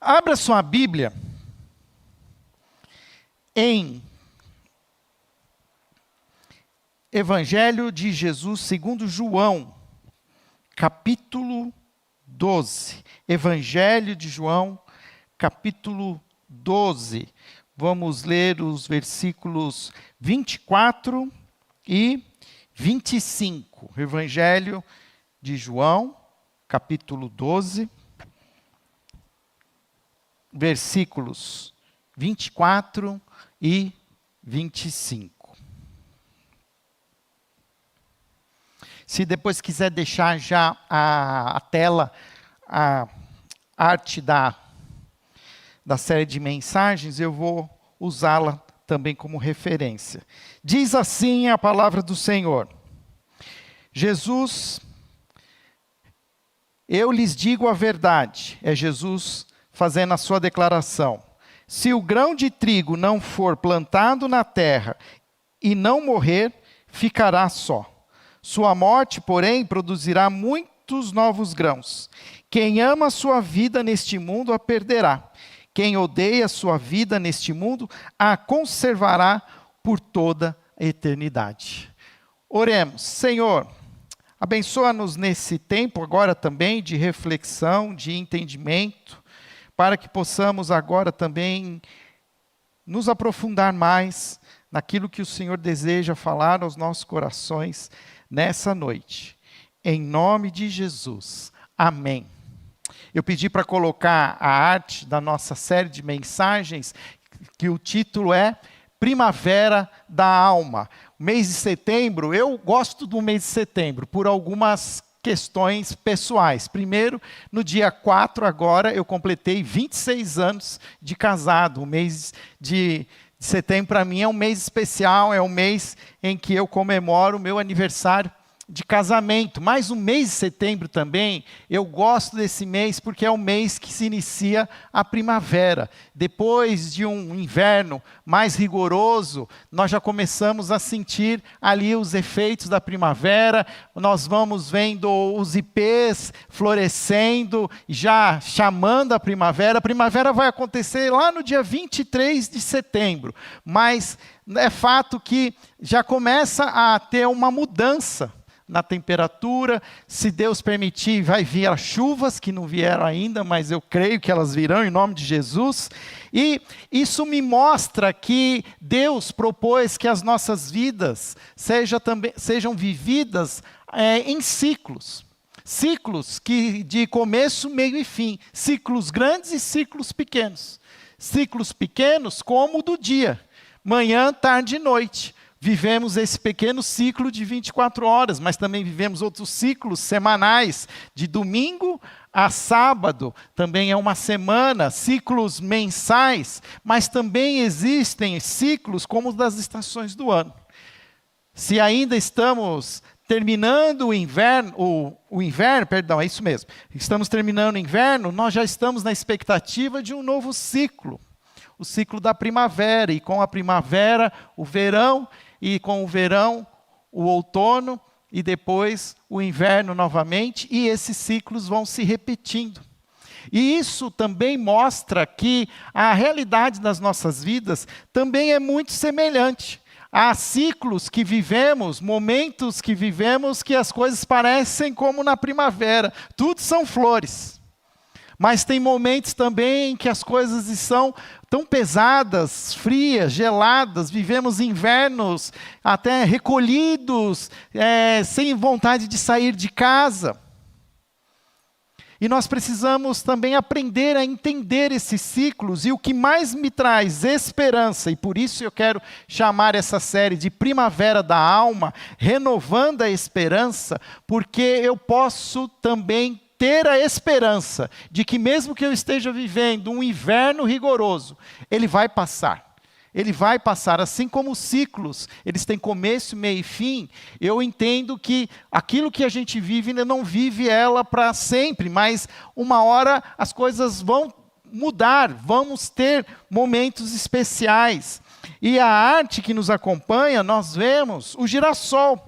Abra sua Bíblia em Evangelho de Jesus segundo João, capítulo 12. Evangelho de João, capítulo 12. Vamos ler os versículos 24 e 25. Evangelho de João, capítulo 12. Versículos 24 e 25. Se depois quiser deixar já a tela, a arte da série de mensagens, eu vou usá-la também como referência. Diz assim a palavra do Senhor: Jesus, eu lhes digo a verdade, é Jesus fazendo a sua declaração. Se o grão de trigo não for plantado na terra e não morrer, ficará só. Sua morte, porém, produzirá muitos novos grãos. Quem ama a sua vida neste mundo a perderá. Quem odeia a sua vida neste mundo a conservará por toda a eternidade. Oremos. Senhor, abençoa-nos nesse tempo agora também de reflexão, de entendimento, para que possamos agora também nos aprofundar mais naquilo que o Senhor deseja falar aos nossos corações nessa noite. Em nome de Jesus. Amém. Eu pedi para colocar a arte da nossa série de mensagens, que o título é Primavera da Alma. O mês de setembro, eu gosto do mês de setembro por algumas questões pessoais. Primeiro, no dia 4 agora, eu completei 26 anos de casado. O mês de setembro para mim é um mês especial, é um mês em que eu comemoro o meu aniversário de casamento. Mas o mês de setembro também, eu gosto desse mês porque é o mês que se inicia a primavera. Depois de um inverno mais rigoroso, nós já começamos a sentir ali os efeitos da primavera. Nós vamos vendo os ipês florescendo, já chamando a primavera. A primavera vai acontecer lá no dia 23 de setembro. Mas é fato que já começa a ter uma mudança na temperatura. Se Deus permitir, vai vir as chuvas, que não vieram ainda, mas eu creio que elas virão em nome de Jesus. E isso me mostra que Deus propôs que as nossas vidas sejam vividas em ciclos. Ciclos de começo, meio e fim. Ciclos grandes e ciclos pequenos. Ciclos pequenos como o do dia. Manhã, tarde e noite. Vivemos esse pequeno ciclo de 24 horas, mas também vivemos outros ciclos semanais, de domingo a sábado, também é uma semana, ciclos mensais, mas também existem ciclos como os das estações do ano. Se ainda estamos terminando o inverno, é isso mesmo, estamos terminando o inverno, nós já estamos na expectativa de um novo ciclo, o ciclo da primavera, e com a primavera, o verão, e com o verão, o outono, e depois o inverno novamente, e esses ciclos vão se repetindo. E isso também mostra que a realidade das nossas vidas também é muito semelhante. Há ciclos que vivemos, momentos que vivemos, que as coisas parecem como na primavera, tudo são flores. Mas tem momentos também em que as coisas são tão pesadas, frias, geladas, vivemos invernos até recolhidos, sem vontade de sair de casa. E nós precisamos também aprender a entender esses ciclos, e o que mais me traz esperança, e por isso eu quero chamar essa série de Primavera da Alma, renovando a esperança, porque eu posso também ter a esperança de que mesmo que eu esteja vivendo um inverno rigoroso, ele vai passar. Ele vai passar, assim como os ciclos, eles têm começo, meio e fim. Eu entendo que aquilo que a gente vive, ainda não vive ela para sempre, mas uma hora as coisas vão mudar, vamos ter momentos especiais. E a arte que nos acompanha, nós vemos o girassol.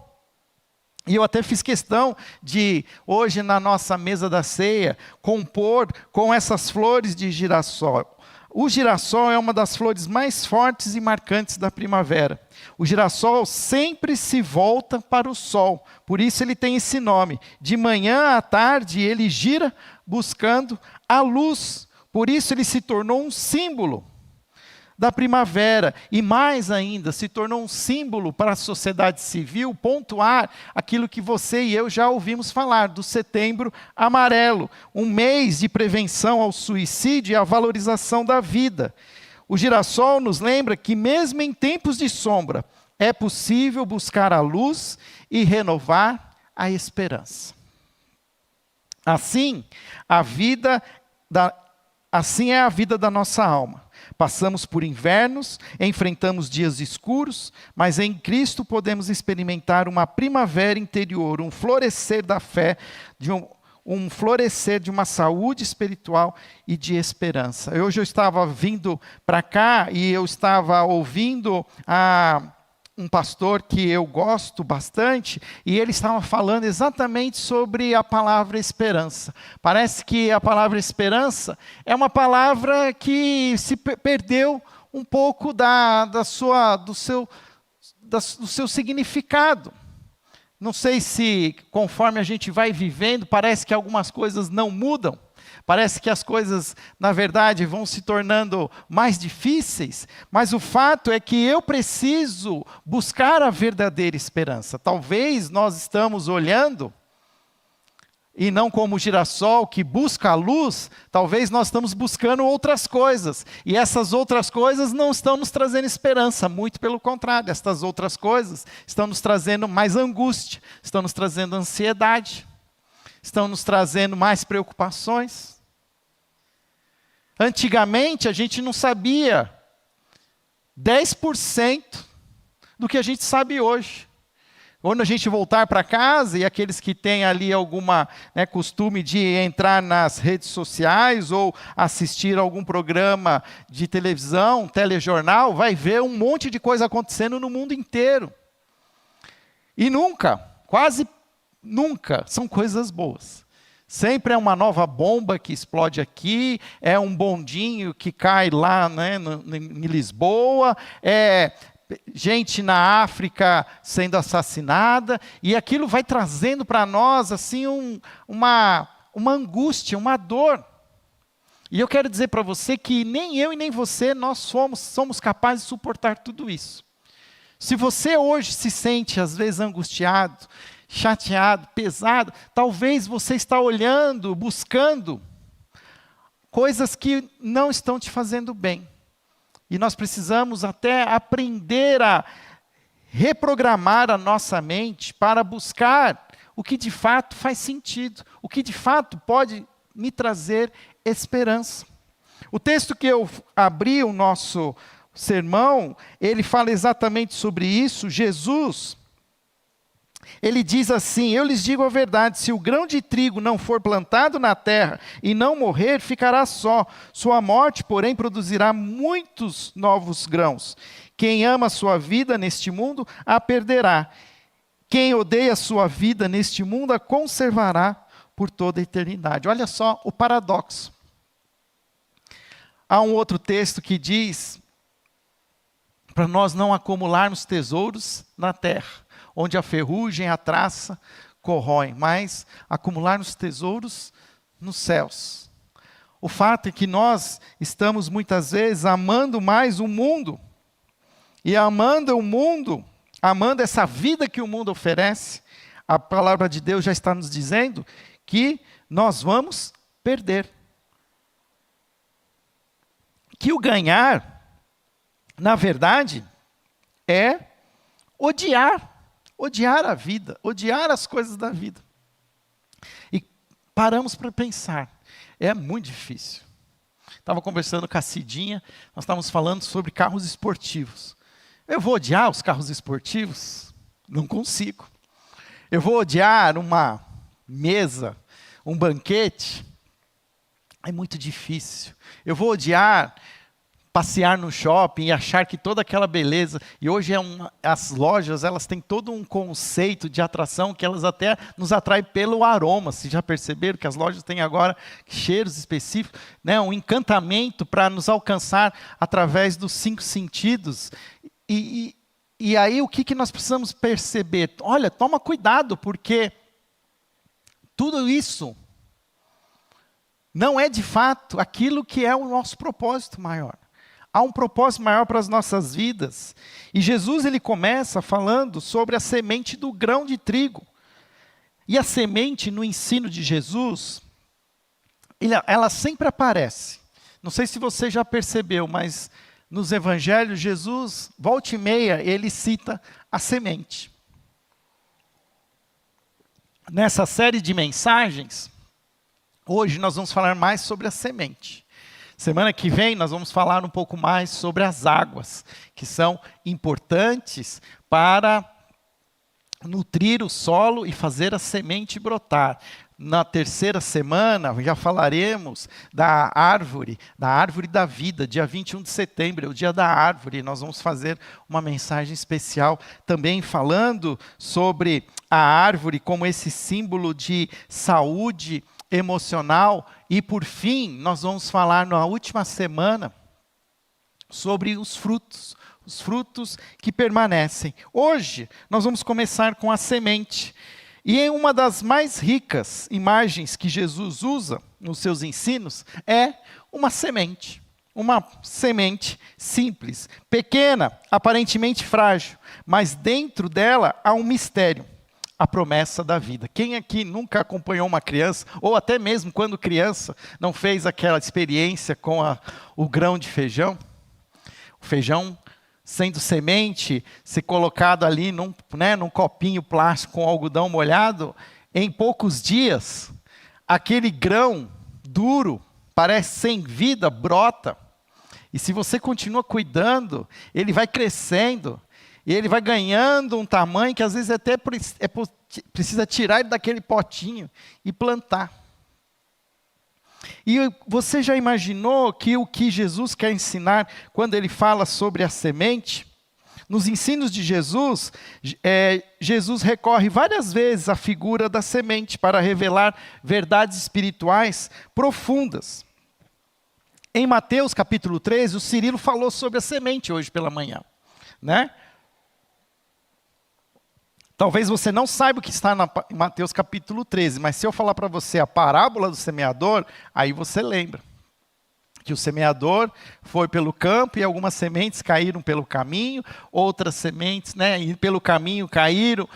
E eu até fiz questão de, hoje na nossa mesa da ceia, compor com essas flores de girassol. O girassol é uma das flores mais fortes e marcantes da primavera. O girassol sempre se volta para o sol, por isso ele tem esse nome. De manhã à tarde ele gira buscando a luz, por isso ele se tornou um símbolo da primavera, e mais ainda, se tornou um símbolo para a sociedade civil pontuar aquilo que você e eu já ouvimos falar, do Setembro Amarelo, um mês de prevenção ao suicídio e à valorização da vida. O girassol nos lembra que mesmo em tempos de sombra, é possível buscar a luz e renovar a esperança. Assim é a vida da nossa alma. Passamos por invernos, enfrentamos dias escuros, mas em Cristo podemos experimentar uma primavera interior, um florescer da fé, um florescer de uma saúde espiritual e de esperança. Hoje eu estava vindo para cá e eu estava ouvindo um pastor que eu gosto bastante, e ele estava falando exatamente sobre a palavra esperança. Parece que a palavra esperança é uma palavra que se perdeu um pouco do seu significado. Não sei se, conforme a gente vai vivendo, parece que algumas coisas não mudam. Parece que as coisas, na verdade, vão se tornando mais difíceis, mas o fato é que eu preciso buscar a verdadeira esperança. Talvez nós estamos olhando, e não como o girassol que busca a luz, talvez nós estamos buscando outras coisas, e essas outras coisas não estão nos trazendo esperança, muito pelo contrário, essas outras coisas estão nos trazendo mais angústia, estão nos trazendo ansiedade, estão nos trazendo mais preocupações. Antigamente a gente não sabia 10% do que a gente sabe hoje. Quando a gente voltar para casa, e aqueles que têm ali alguma costume de entrar nas redes sociais ou assistir algum programa de televisão, telejornal, vai ver um monte de coisa acontecendo no mundo inteiro. E quase nunca, são coisas boas. Sempre é uma nova bomba que explode aqui, é um bondinho que cai lá em Lisboa, é gente na África sendo assassinada, e aquilo vai trazendo para nós assim uma angústia, uma dor. E eu quero dizer para você que nem eu e nem você, nós somos capazes de suportar tudo isso. Se você hoje se sente às vezes angustiado, chateado, pesado, talvez você está olhando, buscando coisas que não estão te fazendo bem. E nós precisamos até aprender a reprogramar a nossa mente para buscar o que de fato faz sentido, o que de fato pode me trazer esperança. O texto que eu abri o nosso sermão, ele fala exatamente sobre isso. Jesus, ele diz assim: eu lhes digo a verdade, se o grão de trigo não for plantado na terra e não morrer, ficará só. Sua morte, porém, produzirá muitos novos grãos. Quem ama a sua vida neste mundo, a perderá. Quem odeia a sua vida neste mundo, a conservará por toda a eternidade. Olha só o paradoxo. Há um outro texto que diz para nós não acumularmos tesouros na terra, onde a ferrugem e a traça corroem, mas acumularmos tesouros nos céus. O fato é que nós estamos muitas vezes amando mais o mundo, e amando o mundo, amando essa vida que o mundo oferece, a palavra de Deus já está nos dizendo que nós vamos perder. Que o ganhar, na verdade, é odiar a vida, odiar as coisas da vida. E paramos para pensar, é muito difícil. Estava conversando com a Cidinha, nós estávamos falando sobre carros esportivos. Eu vou odiar os carros esportivos? Não consigo. Eu vou odiar uma mesa, um banquete? É muito difícil. Eu vou odiar passear no shopping e achar que toda aquela beleza, e hoje as lojas, elas têm todo um conceito de atração que elas até nos atraem pelo aroma. Vocês já perceberam que as lojas têm agora cheiros específicos, né? Um encantamento para nos alcançar através dos 5 sentidos. E aí o que nós precisamos perceber? Olha, toma cuidado, porque tudo isso não é de fato aquilo que é o nosso propósito maior. Há um propósito maior para as nossas vidas. E Jesus, ele começa falando sobre a semente do grão de trigo. E a semente, no ensino de Jesus, ela sempre aparece. Não sei se você já percebeu, mas nos evangelhos, Jesus, volta e meia, ele cita a semente. Nessa série de mensagens, hoje nós vamos falar mais sobre a semente. Semana que vem nós vamos falar um pouco mais sobre as águas, que são importantes para nutrir o solo e fazer a semente brotar. Na terceira semana já falaremos da árvore da vida, dia 21 de setembro, é o dia da árvore. Nós vamos fazer uma mensagem especial também falando sobre a árvore como esse símbolo de saúde emocional. E por fim, nós vamos falar na última semana sobre os frutos que permanecem. Hoje, nós vamos começar com a semente. E em uma das mais ricas imagens que Jesus usa nos seus ensinos, é uma semente simples, pequena, aparentemente frágil, mas dentro dela há um mistério. A promessa da vida. Quem aqui nunca acompanhou uma criança, ou até mesmo quando criança, não fez aquela experiência com o grão de feijão? O feijão sendo semente, ser colocado ali num copinho plástico com algodão molhado, em poucos dias, aquele grão duro, parece sem vida, brota. E se você continua cuidando, ele vai crescendo, e ele vai ganhando um tamanho que às vezes até precisa tirar ele daquele potinho e plantar. E você já imaginou que o que Jesus quer ensinar quando ele fala sobre a semente? Nos ensinos de Jesus, Jesus recorre várias vezes à figura da semente para revelar verdades espirituais profundas. Em Mateus capítulo 13, o Cirilo falou sobre a semente hoje pela manhã, né? Talvez você não saiba o que está em Mateus capítulo 13, mas se eu falar para você a parábola do semeador, aí você lembra. Que o semeador foi pelo campo e algumas sementes caíram pelo caminho, outras sementes, pelo caminho caíram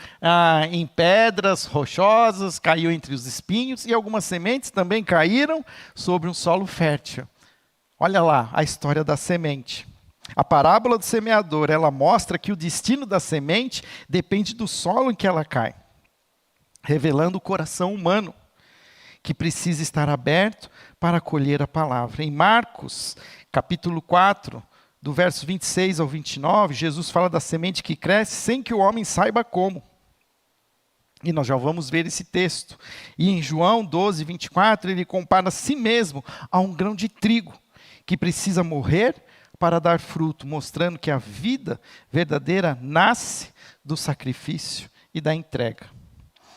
em pedras rochosas, caiu entre os espinhos, e algumas sementes também caíram sobre um solo fértil. Olha lá a história da semente. A parábola do semeador, ela mostra que o destino da semente depende do solo em que ela cai, revelando o coração humano, que precisa estar aberto para acolher a palavra. Em Marcos, capítulo 4, do verso 26 ao 29, Jesus fala da semente que cresce sem que o homem saiba como. E nós já vamos ver esse texto. E em João 12, 24, ele compara a si mesmo a um grão de trigo, que precisa morrer para dar fruto, mostrando que a vida verdadeira nasce do sacrifício e da entrega.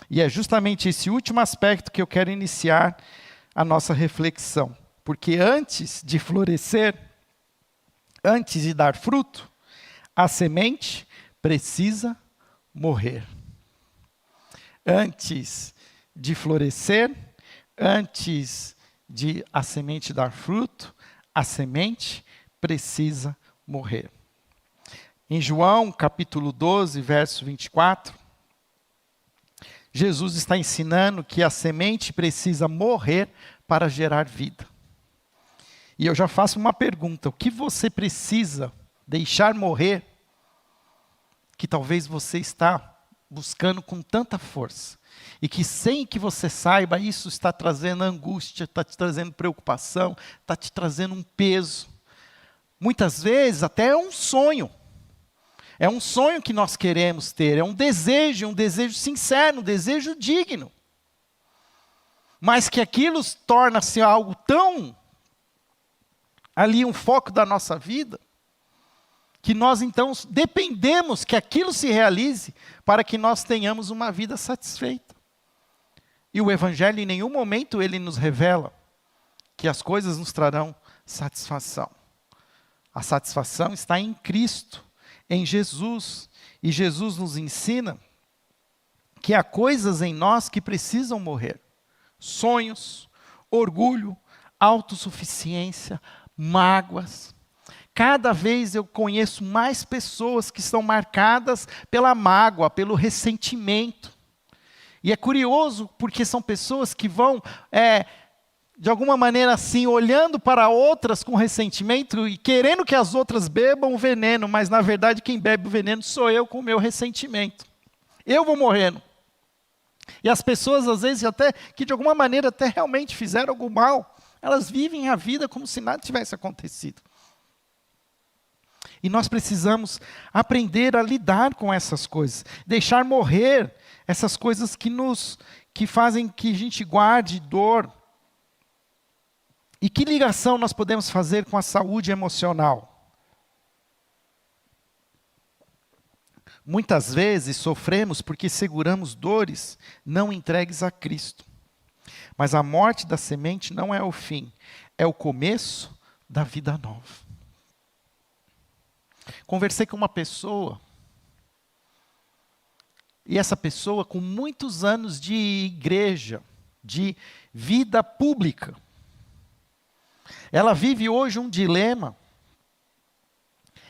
E é justamente esse último aspecto que eu quero iniciar a nossa reflexão. Porque antes de florescer, antes de dar fruto, a semente precisa morrer. Antes de florescer, antes de a semente dar fruto, a semente precisa morrer. Em João, capítulo 12, verso 24, Jesus está ensinando que a semente precisa morrer para gerar vida. E eu já faço uma pergunta: o que você precisa deixar morrer, que talvez você está buscando com tanta força, e que sem que você saiba, isso está trazendo angústia, está te trazendo preocupação, está te trazendo um peso. Muitas vezes até é um sonho. É um sonho que nós queremos ter, é um desejo sincero, um desejo digno. Mas que aquilo torna-se algo tão ali um foco da nossa vida, que nós então dependemos que aquilo se realize para que nós tenhamos uma vida satisfeita. E o Evangelho em nenhum momento ele nos revela que as coisas nos trarão satisfação. A satisfação está em Cristo, em Jesus. E Jesus nos ensina que há coisas em nós que precisam morrer. Sonhos, orgulho, autossuficiência, mágoas. Cada vez eu conheço mais pessoas que estão marcadas pela mágoa, pelo ressentimento. E é curioso porque são pessoas que vão, de alguma maneira assim, olhando para outras com ressentimento e querendo que as outras bebam o veneno, mas na verdade quem bebe o veneno sou eu com o meu ressentimento. Eu vou morrendo. E as pessoas às vezes até, que de alguma maneira até realmente fizeram algum mal, elas vivem a vida como se nada tivesse acontecido. E nós precisamos aprender a lidar com essas coisas, deixar morrer essas coisas que fazem que a gente guarde dor. E que ligação nós podemos fazer com a saúde emocional? Muitas vezes sofremos porque seguramos dores não entregues a Cristo. Mas a morte da semente não é o fim, é o começo da vida nova. Conversei com uma pessoa, e essa pessoa com muitos anos de igreja, de vida pública, ela vive hoje um dilema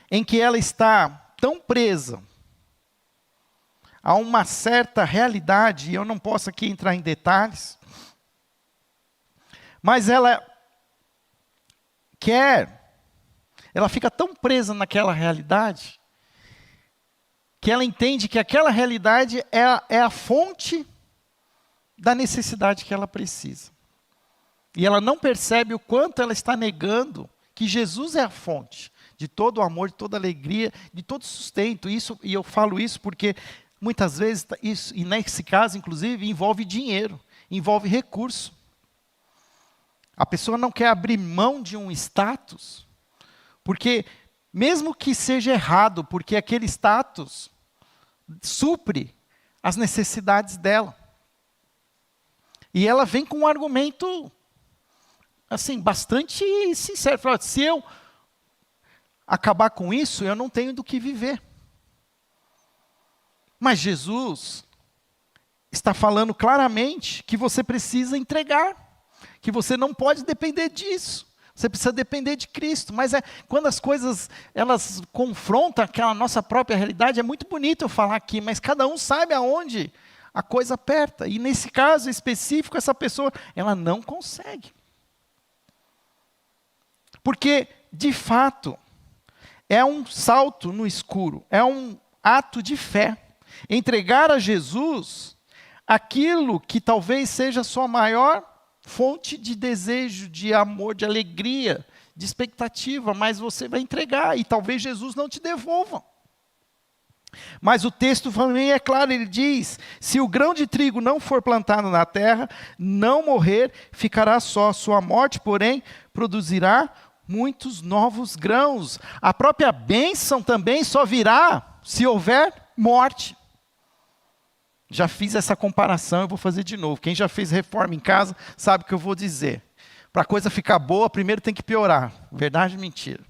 em que ela está tão presa a uma certa realidade, e eu não posso aqui entrar em detalhes, mas ela fica tão presa naquela realidade, que ela entende que aquela realidade é a fonte da necessidade que ela precisa. E ela não percebe o quanto ela está negando que Jesus é a fonte de todo o amor, de toda a alegria, de todo o sustento. E eu falo isso porque muitas vezes, e nesse caso inclusive, envolve dinheiro, envolve recurso. A pessoa não quer abrir mão de um status, porque mesmo que seja errado, porque aquele status supre as necessidades dela. E ela vem com um argumento, assim, bastante sincero. Fala, se eu acabar com isso, eu não tenho do que viver. Mas Jesus está falando claramente que você precisa entregar, que você não pode depender disso. Você precisa depender de Cristo. Mas quando as coisas elas confrontam aquela nossa própria realidade, é muito bonito eu falar aqui, mas cada um sabe aonde a coisa aperta. E nesse caso específico, essa pessoa, ela não consegue. Porque, de fato, é um salto no escuro, é um ato de fé. Entregar a Jesus aquilo que talvez seja a sua maior fonte de desejo, de amor, de alegria, de expectativa, mas você vai entregar e talvez Jesus não te devolva. Mas o texto também é claro, ele diz, se o grão de trigo não for plantado na terra, não morrer, ficará só. Sua morte, porém, produzirá muitos novos grãos. A própria bênção também só virá se houver morte. Já fiz essa comparação, eu vou fazer de novo. Quem já fez reforma em casa sabe o que eu vou dizer. Para a coisa ficar boa, primeiro tem que piorar. Verdade ou mentira?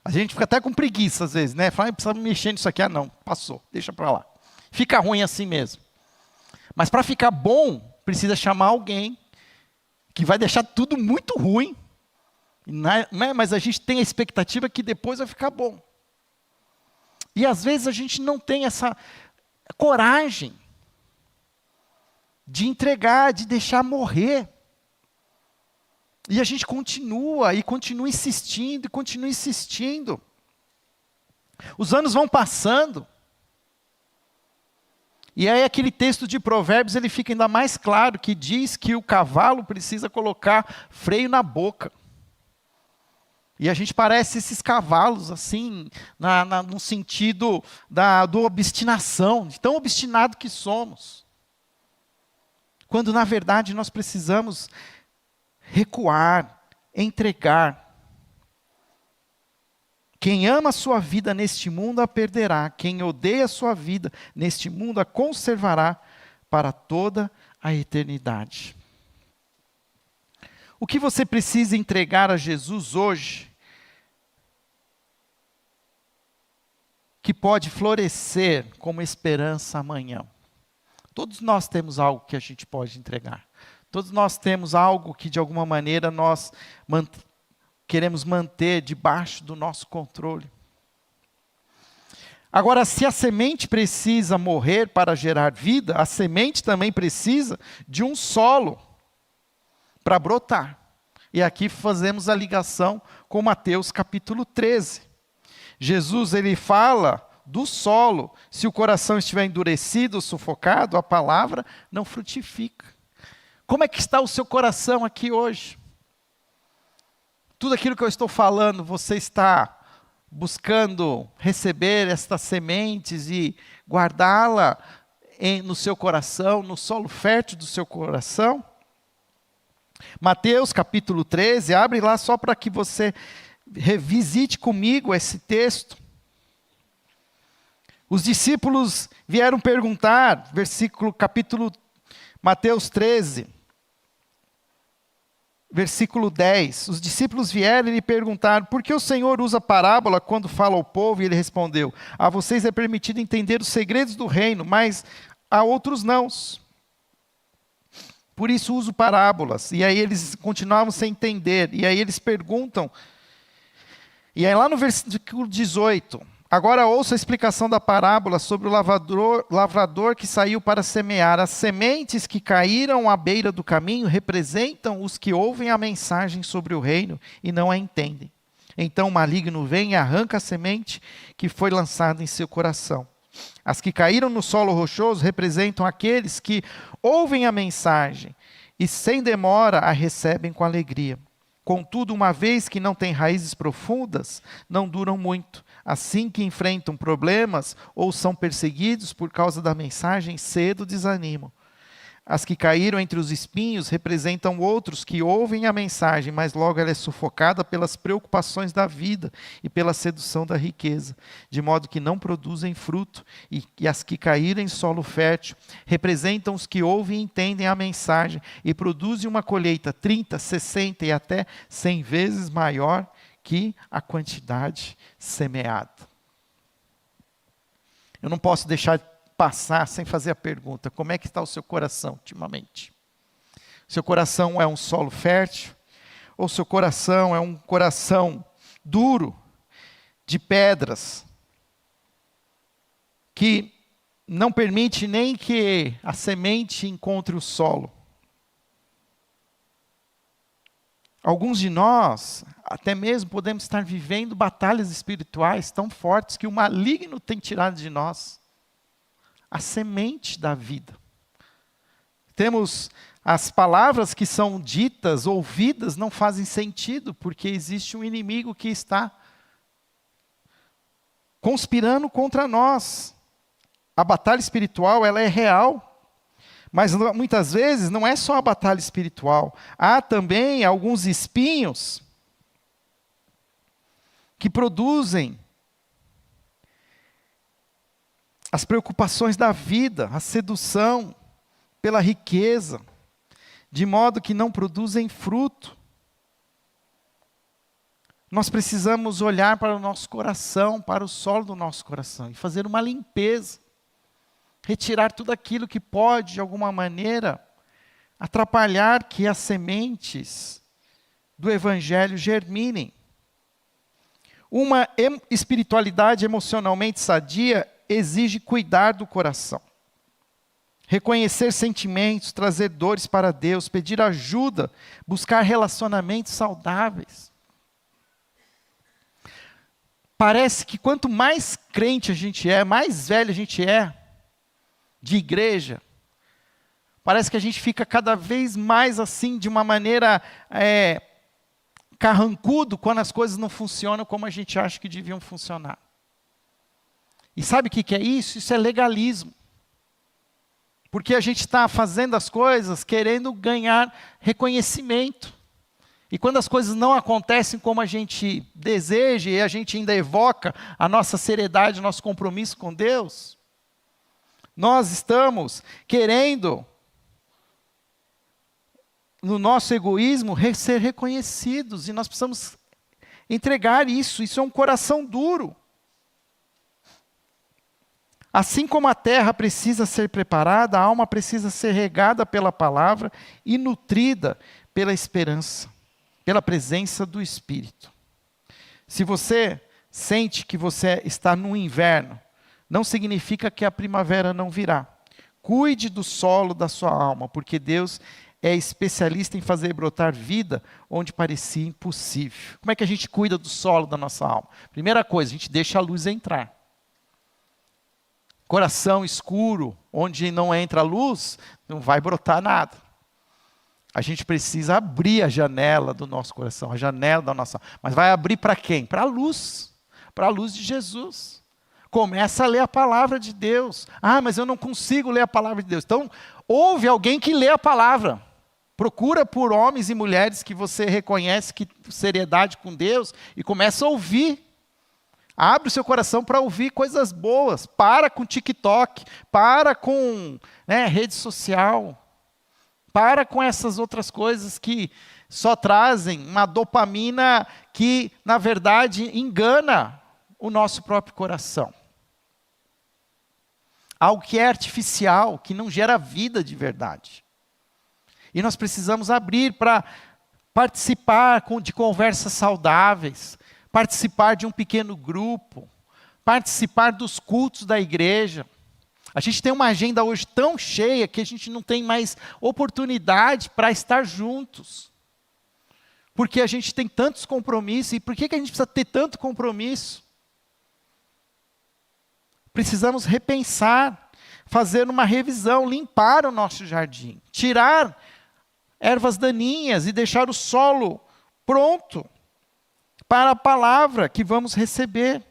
A gente fica até com preguiça às vezes, né? Fala, precisa mexer nisso aqui. Ah não, passou, deixa para lá. Fica ruim assim mesmo. Mas para ficar bom, precisa chamar alguém que vai deixar tudo muito ruim. Mas a gente tem a expectativa que depois vai ficar bom. E às vezes a gente não tem essa coragem de entregar, de deixar morrer. E a gente continua insistindo, e continua insistindo. Os anos vão passando. E aí aquele texto de Provérbios, ele fica ainda mais claro, que diz que o cavalo precisa colocar freio na boca. E a gente parece esses cavalos, assim, no sentido do obstinação, de tão obstinado que somos. Quando, na verdade, nós precisamos recuar, entregar. Quem ama a sua vida neste mundo a perderá. Quem odeia a sua vida neste mundo a conservará para toda a eternidade. O que você precisa entregar a Jesus hoje, que pode florescer como esperança amanhã? Todos nós temos algo que a gente pode entregar. Todos nós temos algo que de alguma maneira nós queremos manter debaixo do nosso controle. Agora, se a semente precisa morrer para gerar vida, a semente também precisa de um solo para brotar. E aqui fazemos a ligação com Mateus capítulo 13. Jesus, ele fala do solo. Se o coração estiver endurecido ou sufocado, a palavra não frutifica. Como é que está o seu coração aqui hoje? Tudo aquilo que eu estou falando, você está buscando receber estas sementes e guardá-la no seu coração, no solo fértil do seu coração? Mateus capítulo 13, abre lá só para que você revisite comigo esse texto. Os discípulos vieram perguntar, capítulo Mateus 13, versículo 10. Os discípulos vieram e lhe perguntaram: por que o Senhor usa parábola quando fala ao povo? E ele respondeu: a vocês é permitido entender os segredos do reino, mas a outros não. Por isso uso parábolas. E aí eles continuavam sem entender. E aí eles perguntam. E aí lá no versículo 18, agora ouça a explicação da parábola sobre o lavrador que saiu para semear. As sementes que caíram à beira do caminho representam os que ouvem a mensagem sobre o reino e não a entendem. Então o maligno vem e arranca a semente que foi lançada em seu coração. As que caíram no solo rochoso representam aqueles que ouvem a mensagem e sem demora a recebem com alegria. Contudo, uma vez que não têm raízes profundas, não duram muito. Assim que enfrentam problemas ou são perseguidos por causa da mensagem, cedo desanimam. As que caíram entre os espinhos representam outros que ouvem a mensagem, mas logo ela é sufocada pelas preocupações da vida e pela sedução da riqueza, de modo que não produzem fruto. E as que caíram em solo fértil representam os que ouvem e entendem a mensagem e produzem uma colheita 30, 60 e até 100 vezes maior que a quantidade semeada. Eu não posso deixar de passar sem fazer a pergunta: como é que está o seu coração ultimamente? Seu coração é um solo fértil? Ou seu coração é um coração duro, de pedras, que não permite nem que a semente encontre o solo? Alguns de nós, até mesmo podemos estar vivendo batalhas espirituais tão fortes que o maligno tem tirado de nós a semente da vida. Temos as palavras que são ditas, ouvidas, não fazem sentido, porque existe um inimigo que está conspirando contra nós. A batalha espiritual, ela é real. Mas muitas vezes não é só a batalha espiritual. Há também alguns espinhos que produzem as preocupações da vida, a sedução pela riqueza, de modo que não produzem fruto. Nós precisamos olhar para o nosso coração, para o solo do nosso coração e fazer uma limpeza. Retirar tudo aquilo que pode, de alguma maneira, atrapalhar que as sementes do Evangelho germinem. Uma espiritualidade emocionalmente sadia exige cuidar do coração. Reconhecer sentimentos, trazer dores para Deus, pedir ajuda, buscar relacionamentos saudáveis. Parece que quanto mais crente a gente é, mais velho a gente é, de igreja, parece que a gente fica cada vez mais assim, de uma maneira carrancudo, quando as coisas não funcionam como a gente acha que deviam funcionar. E sabe o que é isso? Isso é legalismo. Porque a gente está fazendo as coisas querendo ganhar reconhecimento. E quando as coisas não acontecem como a gente deseja e a gente ainda evoca a nossa seriedade, o nosso compromisso com Deus, nós estamos querendo, no nosso egoísmo, ser reconhecidos. E nós precisamos entregar isso. Isso é um coração duro. Assim como a terra precisa ser preparada, a alma precisa ser regada pela palavra e nutrida pela esperança, pela presença do Espírito. Se você sente que você está no inverno, não significa que a primavera não virá. Cuide do solo da sua alma, porque Deus é especialista em fazer brotar vida onde parecia impossível. Como é que a gente cuida do solo da nossa alma? Primeira coisa, a gente deixa a luz entrar. Coração escuro, onde não entra a luz, não vai brotar nada. A gente precisa abrir a janela do nosso coração, a janela da nossa alma. Mas vai abrir para quem? Para a luz de Jesus. Começa a ler a palavra de Deus. Ah, mas eu não consigo ler a palavra de Deus. Então, ouve alguém que lê a palavra. Procura por homens e mulheres que você reconhece que seriedade com Deus e começa a ouvir. Abre o seu coração para ouvir coisas boas. Para com TikTok, para com rede social, para com essas outras coisas que só trazem uma dopamina que, na verdade, engana o nosso próprio coração. Algo que é artificial, que não gera vida de verdade. E nós precisamos abrir para participar de conversas saudáveis, participar de um pequeno grupo, participar dos cultos da igreja. A gente tem uma agenda hoje tão cheia que a gente não tem mais oportunidade para estar juntos. Porque a gente tem tantos compromissos. E por que a gente precisa ter tanto compromisso? Precisamos repensar, fazer uma revisão, limpar o nosso jardim, tirar ervas daninhas e deixar o solo pronto para a palavra que vamos receber.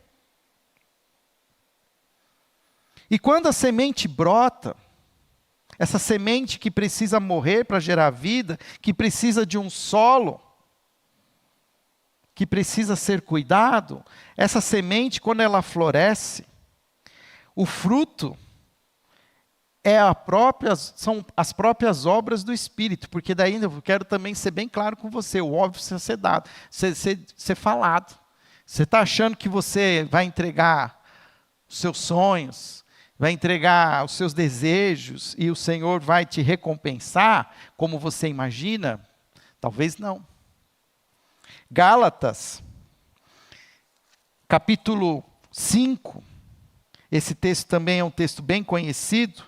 E quando a semente brota, essa semente que precisa morrer para gerar vida, que precisa de um solo, que precisa ser cuidado, essa semente, quando ela floresce, o fruto são as próprias obras do Espírito, porque daí eu quero também ser bem claro com você, o óbvio precisa ser dado, ser falado. Você está achando que você vai entregar os seus sonhos, vai entregar os seus desejos e o Senhor vai te recompensar como você imagina? Talvez não. Gálatas, capítulo 5, esse texto também é um texto bem conhecido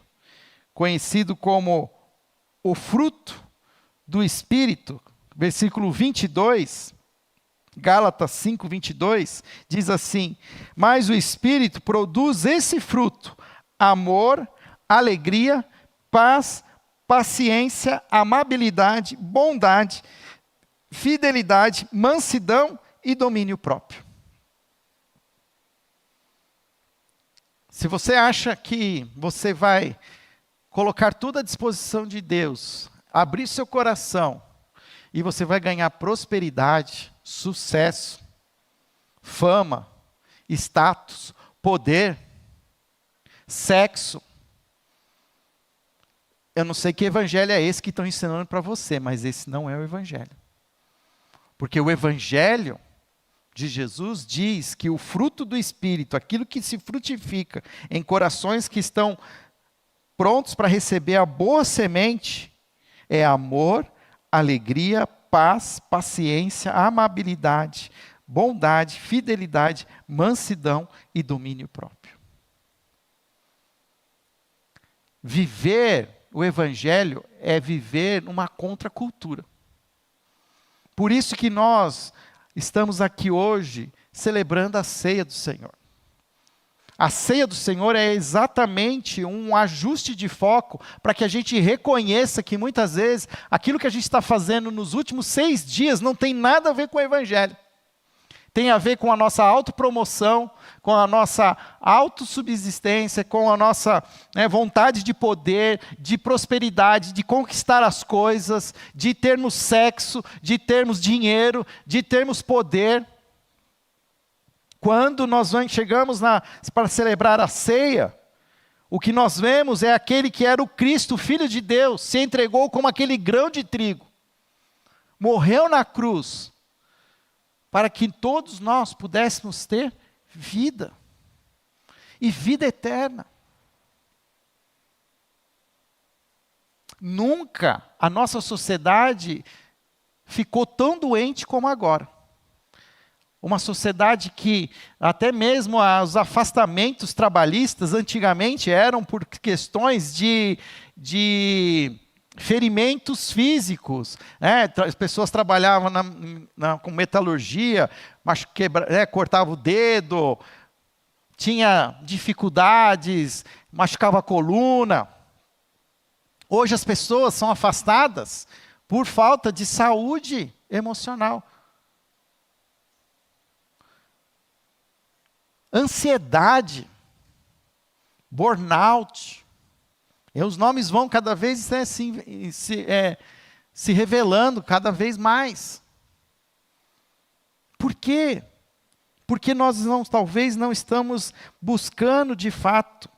como o fruto do Espírito, versículo 22, Gálatas 5, 22, diz assim: mas o Espírito produz esse fruto, amor, alegria, paz, paciência, amabilidade, bondade, fidelidade, mansidão e domínio próprio. Se você acha que você vai colocar tudo à disposição de Deus, abrir seu coração, e você vai ganhar prosperidade, sucesso, fama, status, poder, sexo, eu não sei que evangelho é esse que estão ensinando para você, mas esse não é o evangelho. Porque o evangelho de Jesus diz que o fruto do Espírito, aquilo que se frutifica em corações que estão prontos para receber a boa semente, é amor, alegria, paz, paciência, amabilidade, bondade, fidelidade, mansidão e domínio próprio. Viver o evangelho é viver numa contracultura. Por isso que nós estamos aqui hoje celebrando a ceia do Senhor. A ceia do Senhor é exatamente um ajuste de foco para que a gente reconheça que muitas vezes aquilo que a gente está fazendo nos últimos 6 dias não tem nada a ver com o evangelho. tem a ver com a nossa autopromoção, com a nossa autossubsistência, com a nossa vontade de poder, de prosperidade, de conquistar as coisas, de termos sexo, de termos dinheiro, de termos poder. Quando nós chegamos para celebrar a ceia, o que nós vemos é aquele que era o Cristo, o Filho de Deus, se entregou como aquele grão de trigo, morreu na cruz, para que todos nós pudéssemos ter vida, e vida eterna. Nunca a nossa sociedade ficou tão doente como agora. Uma sociedade que até mesmo os afastamentos trabalhistas antigamente eram por questões de ferimentos físicos. As pessoas trabalhavam com metalurgia, mas cortava o dedo, tinha dificuldades, machucava a coluna. Hoje as pessoas são afastadas por falta de saúde emocional. Ansiedade, burnout, e os nomes vão cada vez se revelando cada vez mais. Por quê? Porque nós talvez não estamos buscando de fato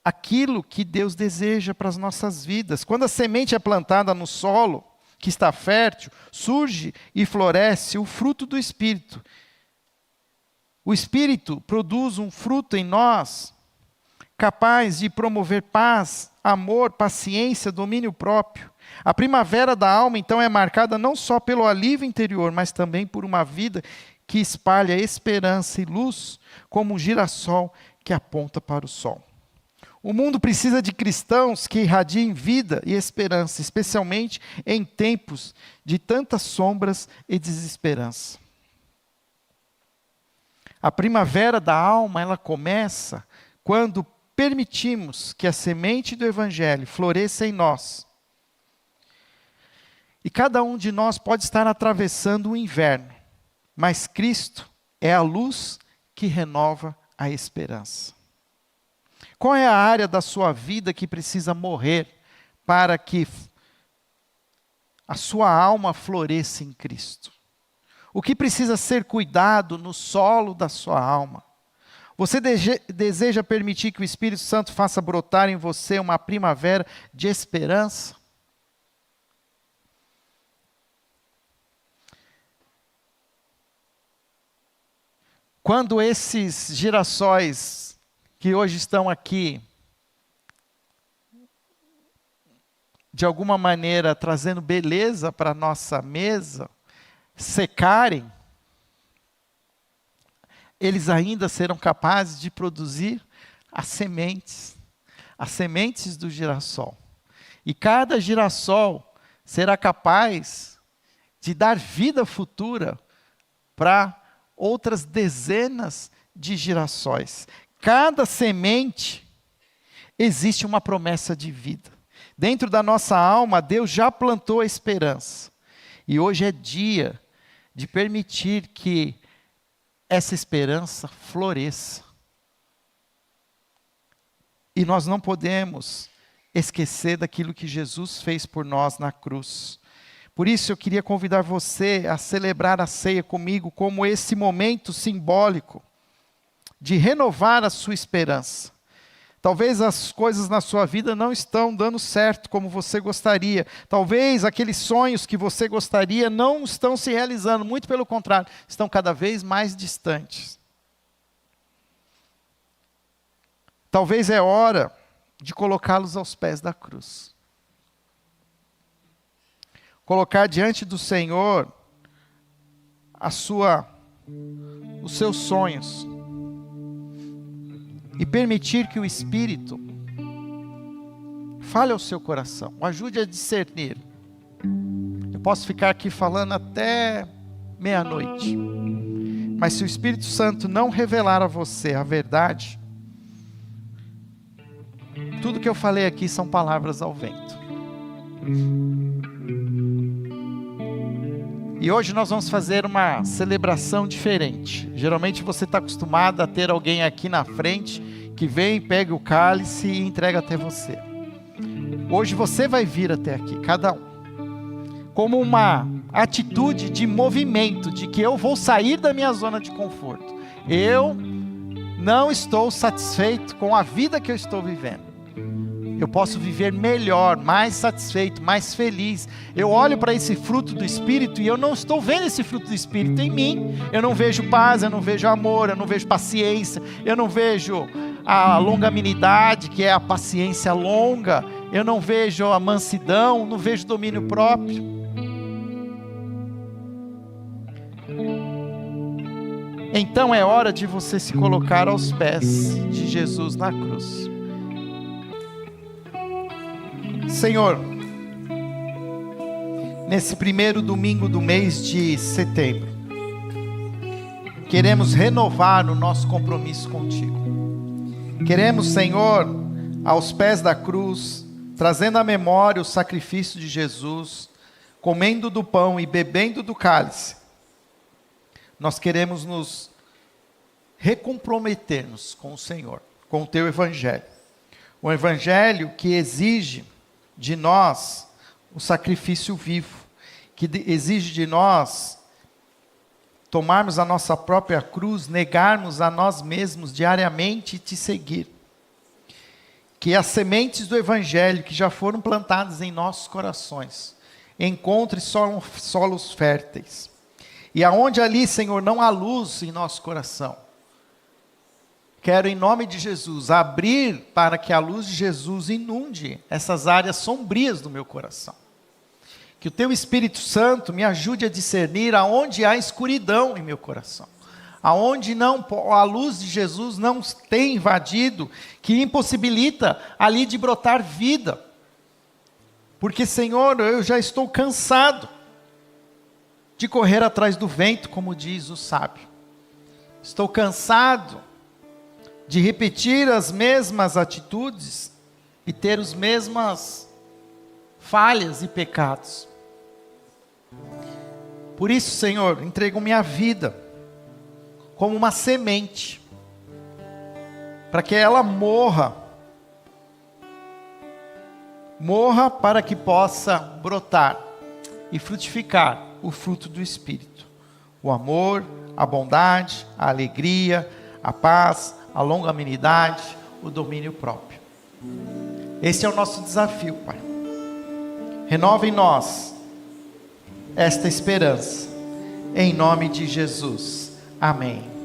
aquilo que Deus deseja para as nossas vidas. Quando a semente é plantada no solo, que está fértil, surge e floresce o fruto do Espírito. O Espírito produz um fruto em nós, capaz de promover paz, amor, paciência, domínio próprio. A primavera da alma, então, é marcada não só pelo alívio interior, mas também por uma vida que espalha esperança e luz, como um girassol que aponta para o sol. O mundo precisa de cristãos que irradiem vida e esperança, especialmente em tempos de tantas sombras e desesperança. A primavera da alma, ela começa quando permitimos que a semente do Evangelho floresça em nós. E cada um de nós pode estar atravessando o inverno, mas Cristo é a luz que renova a esperança. Qual é a área da sua vida que precisa morrer para que a sua alma floresça em Cristo? O que precisa ser cuidado no solo da sua alma? Você deseja permitir que o Espírito Santo faça brotar em você uma primavera de esperança? Quando esses girassóis que hoje estão aqui, de alguma maneira trazendo beleza para a nossa mesa, secarem, eles ainda serão capazes de produzir as sementes do girassol. E cada girassol será capaz de dar vida futura para outras dezenas de girassóis. Cada semente existe uma promessa de vida. Dentro da nossa alma, Deus já plantou a esperança. E hoje é dia de permitir que essa esperança floresça. E nós não podemos esquecer daquilo que Jesus fez por nós na cruz. Por isso eu queria convidar você a celebrar a ceia comigo como esse momento simbólico de renovar a sua esperança. Talvez as coisas na sua vida não estão dando certo como você gostaria. Talvez aqueles sonhos que você gostaria não estão se realizando. Muito pelo contrário, estão cada vez mais distantes. Talvez é hora de colocá-los aos pés da cruz. Colocar diante do Senhor os seus sonhos. E permitir que o Espírito fale ao seu coração, o ajude a discernir. Eu posso ficar aqui falando até meia-noite, mas se o Espírito Santo não revelar a você a verdade, tudo que eu falei aqui são palavras ao vento. E hoje nós vamos fazer uma celebração diferente. Geralmente você está acostumado a ter alguém aqui na frente que vem, pega o cálice e entrega até você. Hoje você vai vir até aqui, cada um, como uma atitude de movimento, de que eu vou sair da minha zona de conforto. Eu não estou satisfeito com a vida que eu estou vivendo. Eu posso viver melhor, mais satisfeito, mais feliz. Eu olho para esse fruto do Espírito e eu não estou vendo esse fruto do Espírito em mim. Eu não vejo paz, eu não vejo amor, eu não vejo paciência, eu não vejo a longanimidade, que é a paciência longa. Eu não vejo a mansidão, não vejo domínio próprio. Então é hora de você se colocar aos pés de Jesus na cruz. Senhor, nesse primeiro domingo do mês de setembro, queremos renovar o nosso compromisso contigo. Queremos, Senhor, aos pés da cruz, trazendo à memória o sacrifício de Jesus, comendo do pão e bebendo do cálice, nós queremos nos recomprometermos com o Senhor, com o teu evangelho. O evangelho que exige de nós o sacrifício vivo, que exige de nós tomarmos a nossa própria cruz, negarmos a nós mesmos diariamente e te seguir. Que as sementes do evangelho que já foram plantadas em nossos corações encontrem solos férteis. E aonde ali, Senhor, não há luz em nosso coração, quero, em nome de Jesus, abrir para que a luz de Jesus inunde essas áreas sombrias do meu coração. Que o teu Espírito Santo me ajude a discernir aonde há escuridão em meu coração. Aonde a luz de Jesus não tem invadido, que impossibilita ali de brotar vida. Porque, Senhor, eu já estou cansado de correr atrás do vento, como diz o sábio. Estou cansado de repetir as mesmas atitudes e ter as mesmas falhas e pecados. Por isso, Senhor, entrego minha vida como uma semente, para que ela morra para que possa brotar e frutificar o fruto do Espírito, o amor, a bondade, a alegria, a paz, a longanimidade, o domínio próprio. Esse é o nosso desafio, Pai. Renova em nós esta esperança, em nome de Jesus. Amém.